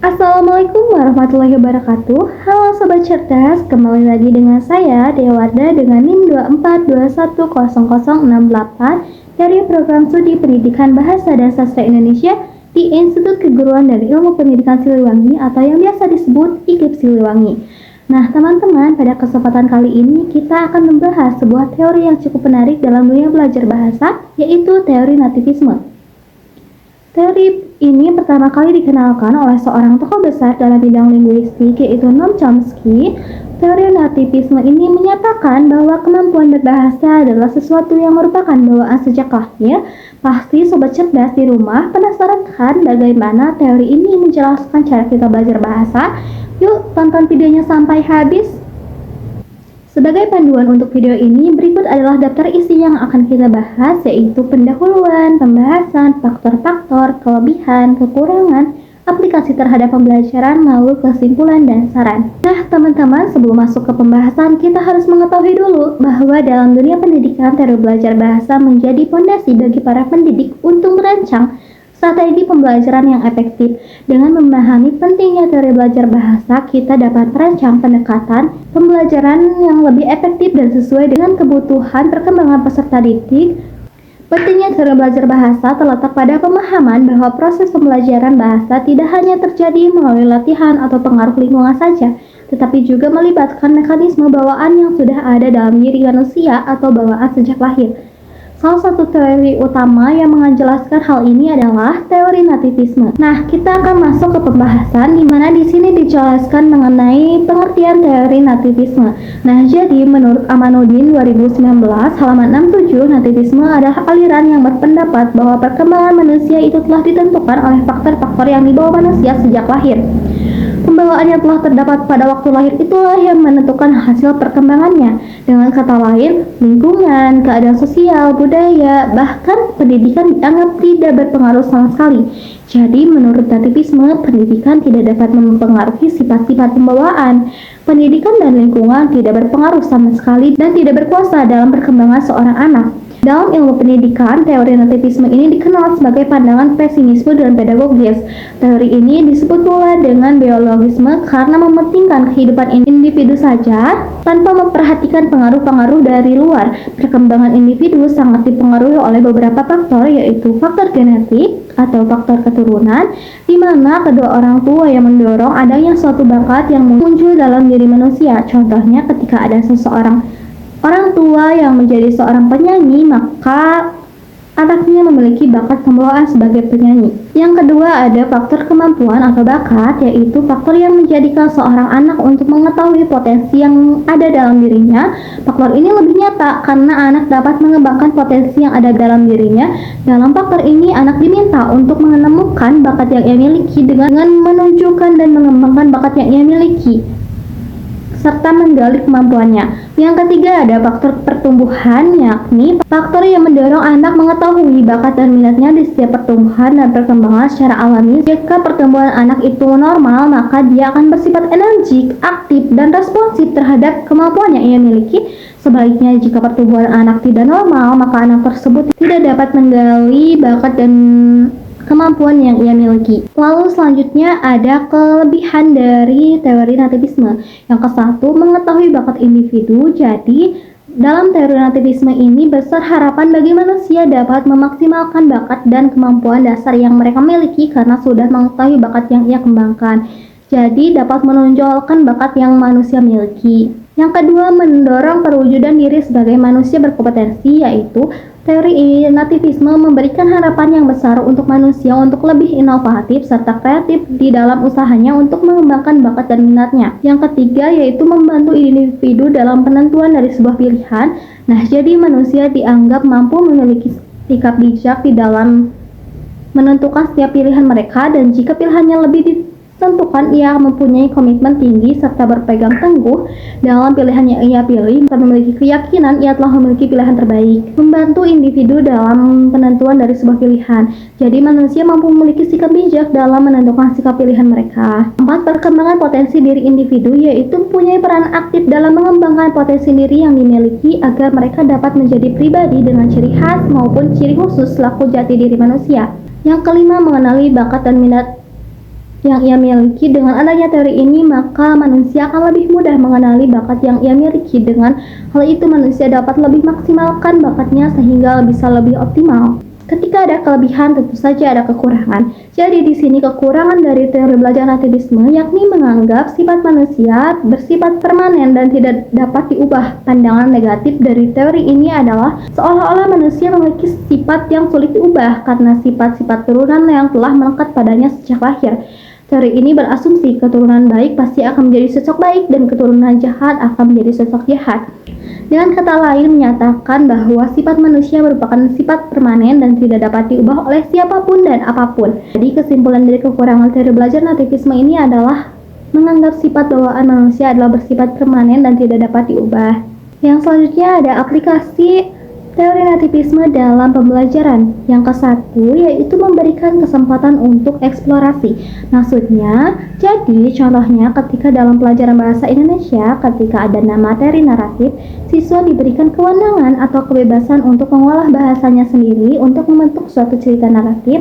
Assalamualaikum warahmatullahi wabarakatuh. Halo Sobat Cerdas, kembali lagi dengan saya Dewarda dengan NIM 24210068 dari Program Studi Pendidikan Bahasa dan Sastra Indonesia di Institut Keguruan dan Ilmu Pendidikan Siliwangi atau yang biasa disebut IKIP Siliwangi. Nah teman-teman, pada kesempatan kali ini kita akan membahas sebuah teori yang cukup menarik dalam dunia belajar bahasa, yaitu teori nativisme. Teori ini pertama kali dikenalkan oleh seorang tokoh besar dalam bidang linguistik, yaitu Noam Chomsky. Teori nativisme ini menyatakan bahwa kemampuan berbahasa adalah sesuatu yang merupakan bawaan sejak lahir. Pasti Sobat Cerdas di rumah penasaran kan bagaimana teori ini menjelaskan cara kita belajar bahasa? Yuk tonton videonya sampai habis. Sebagai panduan untuk video ini, berikut adalah daftar isi yang akan kita bahas, yaitu pendahuluan, pembahasan, faktor-faktor, kelebihan, kekurangan, aplikasi terhadap pembelajaran, lalu kesimpulan dan saran. Nah teman-teman, sebelum masuk ke pembahasan, kita harus mengetahui dulu bahwa dalam dunia pendidikan, teori belajar bahasa menjadi fondasi bagi para pendidik untuk merancang strategi pembelajaran yang efektif. Dengan memahami pentingnya teori belajar bahasa, kita dapat merancang pendekatan pembelajaran yang lebih efektif dan sesuai dengan kebutuhan perkembangan peserta didik. Pentingnya teori belajar bahasa terletak pada pemahaman bahwa proses pembelajaran bahasa tidak hanya terjadi melalui latihan atau pengaruh lingkungan saja, tetapi juga melibatkan mekanisme bawaan yang sudah ada dalam diri manusia atau bawaan sejak lahir. Salah satu teori utama yang menjelaskan hal ini adalah teori nativisme. Nah, kita akan masuk ke pembahasan di mana di sini dijelaskan mengenai pengertian teori nativisme. Nah, jadi menurut Amanuddin 2019 halaman 67, nativisme adalah aliran yang berpendapat bahwa perkembangan manusia itu telah ditentukan oleh faktor-faktor yang dibawa manusia sejak lahir. Pembawaan yang telah terdapat pada waktu lahir itulah yang menentukan hasil perkembangannya. Dengan kata lain, lingkungan, keadaan sosial, budaya, bahkan pendidikan dianggap tidak berpengaruh sama sekali. Jadi, menurut nativisme, pendidikan tidak dapat mempengaruhi sifat-sifat pembawaan. Pendidikan dan lingkungan tidak berpengaruh sama sekali dan tidak berkuasa dalam perkembangan seorang anak. Dalam ilmu pendidikan, teori nativisme ini dikenal sebagai pandangan pesimisme dan pedagogis. Teori ini disebut pula dengan biologisme karena mementingkan kehidupan individu saja tanpa memperhatikan pengaruh-pengaruh dari luar. Perkembangan individu sangat dipengaruhi oleh beberapa faktor, yaitu faktor genetik atau faktor keturunan, di mana kedua orang tua yang mendorong adanya suatu bakat yang muncul dalam diri manusia. Contohnya ketika ada seseorang orang tua yang menjadi seorang penyanyi, maka anaknya memiliki bakat pembawaan sebagai penyanyi. Yang kedua ada faktor kemampuan atau bakat, yaitu faktor yang menjadikan seorang anak untuk mengetahui potensi yang ada dalam dirinya. Faktor ini lebih nyata karena anak dapat mengembangkan potensi yang ada dalam dirinya. Dalam faktor ini, anak diminta untuk menemukan bakat yang ia miliki dengan menunjukkan dan mengembangkan bakat yang ia miliki serta menggali kemampuannya. Yang ketiga ada faktor pertumbuhan, yakni faktor yang mendorong anak mengetahui bakat dan minatnya di setiap pertumbuhan dan perkembangan secara alami. Jika pertumbuhan anak itu normal, maka dia akan bersifat energik, aktif, dan responsif terhadap kemampuan yang ia miliki. Sebaliknya, jika pertumbuhan anak tidak normal, maka anak tersebut tidak dapat menggali bakat dan kemampuan yang ia miliki. Lalu selanjutnya ada kelebihan dari teori nativisme. Yang ke-1, mengetahui bakat individu. Jadi dalam teori nativisme ini besar harapan bagi manusia dapat memaksimalkan bakat dan kemampuan dasar yang mereka miliki karena sudah mengetahui bakat yang ia kembangkan. Jadi dapat menonjolkan bakat yang manusia miliki. Yang kedua, mendorong perwujudan diri sebagai manusia berkompetensi, yaitu teori nativisme memberikan harapan yang besar untuk manusia untuk lebih inovatif serta kreatif di dalam usahanya untuk mengembangkan bakat dan minatnya. Yang ketiga yaitu membantu individu dalam penentuan dari sebuah pilihan. Nah, jadi manusia dianggap mampu memiliki sikap bijak di dalam menentukan setiap pilihan mereka, dan jika pilihannya lebih tentukan, ia mempunyai komitmen tinggi serta berpegang teguh dalam pilihan yang ia pilih serta memiliki keyakinan ia telah memiliki pilihan terbaik. Membantu individu dalam penentuan dari sebuah pilihan. Jadi manusia mampu memiliki sikap bijak dalam menentukan sikap pilihan mereka. 4. Perkembangan potensi diri individu, yaitu mempunyai peran aktif dalam mengembangkan potensi diri yang dimiliki agar mereka dapat menjadi pribadi dengan ciri khas maupun ciri khusus selaku jati diri manusia. Yang kelima, mengenali bakat dan minat yang ia miliki. Dengan adanya teori ini, maka manusia akan lebih mudah mengenali bakat yang ia miliki. Dengan hal itu, manusia dapat lebih maksimalkan bakatnya sehingga bisa lebih optimal. Ketika ada kelebihan, tentu saja ada kekurangan. Jadi di sini kekurangan dari teori belajar nativisme yakni menganggap sifat manusia bersifat permanen dan tidak dapat diubah. Pandangan negatif dari teori ini adalah seolah-olah manusia memiliki sifat yang sulit diubah karena sifat-sifat turunan yang telah melekat padanya sejak lahir. Teori ini berasumsi keturunan baik pasti akan menjadi sosok baik dan keturunan jahat akan menjadi sosok jahat. Dengan kata lain, menyatakan bahwa sifat manusia merupakan sifat permanen dan tidak dapat diubah oleh siapapun dan apapun. Jadi kesimpulan dari kekurangan teori belajar nativisme ini adalah menganggap sifat bawaan manusia adalah bersifat permanen dan tidak dapat diubah. Yang selanjutnya ada aplikasi teori nativisme dalam pembelajaran. Yang ke-1 yaitu memberikan kesempatan untuk eksplorasi. Maksudnya, jadi contohnya ketika dalam pelajaran bahasa Indonesia, ketika ada materi naratif, siswa diberikan kewenangan atau kebebasan untuk mengolah bahasanya sendiri untuk membentuk suatu cerita naratif.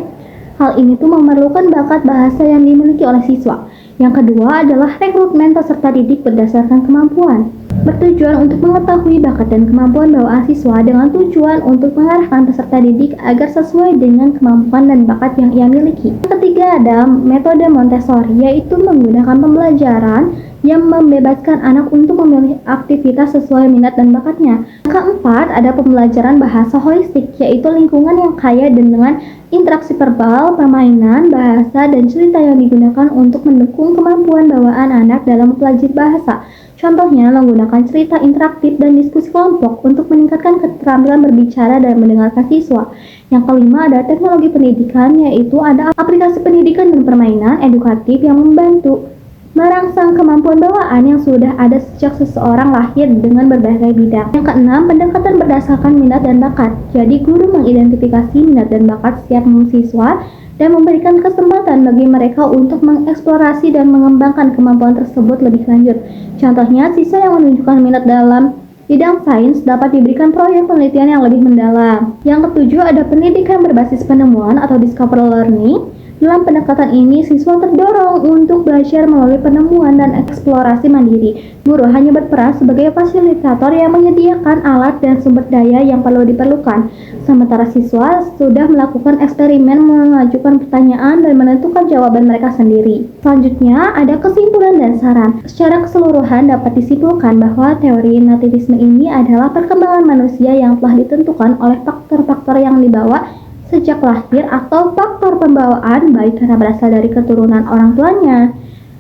Hal ini tuh memerlukan bakat bahasa yang dimiliki oleh siswa. Yang kedua adalah rekrutmen peserta didik berdasarkan kemampuan. Bertujuan untuk mengetahui bakat dan kemampuan bawaan siswa dengan tujuan untuk mengarahkan peserta didik agar sesuai dengan kemampuan dan bakat yang ia miliki. Yang ketiga ada metode Montessori, yaitu menggunakan pembelajaran yang membebaskan anak untuk memilih aktivitas sesuai minat dan bakatnya. Yang keempat ada pembelajaran bahasa holistik, yaitu lingkungan yang kaya dan dengan interaksi verbal, permainan, bahasa, dan cerita yang digunakan untuk mendukung kemampuan bawaan anak dalam mempelajari bahasa. Contohnya menggunakan cerita interaktif dan diskusi kelompok untuk meningkatkan keterampilan berbicara dan mendengarkan siswa. Yang kelima ada teknologi pendidikan, yaitu ada aplikasi pendidikan dan permainan edukatif yang membantu merangsang kemampuan bawaan yang sudah ada sejak seseorang lahir dengan berbagai bidang. Yang keenam, pendekatan berdasarkan minat dan bakat. Jadi guru mengidentifikasi minat dan bakat setiap siswa dan memberikan kesempatan bagi mereka untuk mengeksplorasi dan mengembangkan kemampuan tersebut lebih lanjut. Contohnya, siswa yang menunjukkan minat dalam bidang sains dapat diberikan proyek penelitian yang lebih mendalam. Yang ketujuh ada pendidikan berbasis penemuan atau discovery learning. Dalam pendekatan ini, siswa terdorong untuk belajar melalui penemuan dan eksplorasi mandiri. Guru hanya berperan sebagai fasilitator yang menyediakan alat dan sumber daya yang perlu diperlukan. Sementara siswa sudah melakukan eksperimen, mengajukan pertanyaan, dan menentukan jawaban mereka sendiri. Selanjutnya, ada kesimpulan dan saran. Secara keseluruhan dapat disimpulkan bahwa teori nativisme ini adalah perkembangan manusia yang telah ditentukan oleh faktor-faktor yang dibawa sejak lahir atau faktor pembawaan baik karena berasal dari keturunan orang tuanya,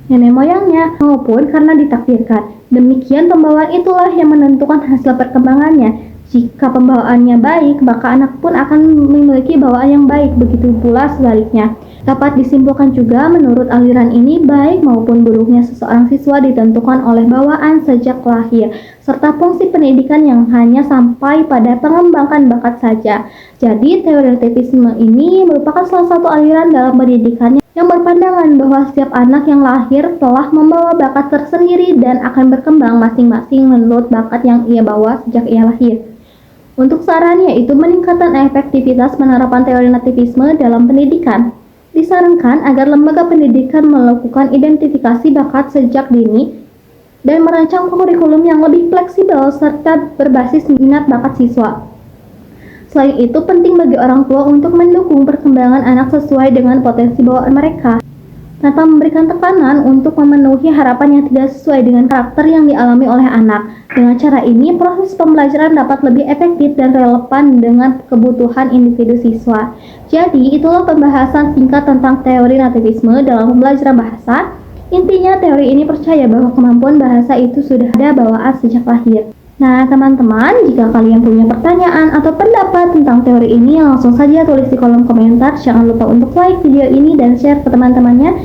nenek moyangnya, maupun karena ditakdirkan. Demikian pembawaan itulah yang menentukan hasil perkembangannya. Jika pembawaannya baik, maka anak pun akan memiliki bawaan yang baik, begitu pula sebaliknya. Dapat disimpulkan juga menurut aliran ini, baik maupun buruknya seseorang siswa ditentukan oleh bawaan sejak lahir, serta fungsi pendidikan yang hanya sampai pada pengembangan bakat saja. Jadi, teori nativisme ini merupakan salah satu aliran dalam pendidikan yang berpandangan bahwa setiap anak yang lahir telah membawa bakat tersendiri dan akan berkembang masing-masing menurut bakat yang ia bawa sejak ia lahir. Untuk saran yaitu meningkatkan efektivitas penerapan teori nativisme dalam pendidikan. Disarankan agar lembaga pendidikan melakukan identifikasi bakat sejak dini dan merancang kurikulum yang lebih fleksibel serta berbasis minat bakat siswa. Selain itu, penting bagi orang tua untuk mendukung perkembangan anak sesuai dengan potensi bawaan mereka, tanpa memberikan tekanan untuk memenuhi harapan yang tidak sesuai dengan karakter yang dialami oleh anak. Dengan cara ini, proses pembelajaran dapat lebih efektif dan relevan dengan kebutuhan individu siswa. Jadi, itulah pembahasan singkat tentang teori nativisme dalam pembelajaran bahasa. Intinya, teori ini percaya bahwa kemampuan bahasa itu sudah ada bawaan sejak lahir. Nah, teman-teman, jika kalian punya pertanyaan atau pendapat tentang teori ini, langsung saja tulis di kolom komentar. Jangan lupa untuk like video ini dan share ke teman-temannya.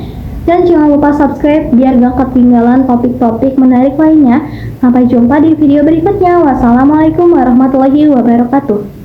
Dan jangan lupa subscribe biar gak ketinggalan topik-topik menarik lainnya. Sampai jumpa di video berikutnya. Wassalamualaikum warahmatullahi wabarakatuh.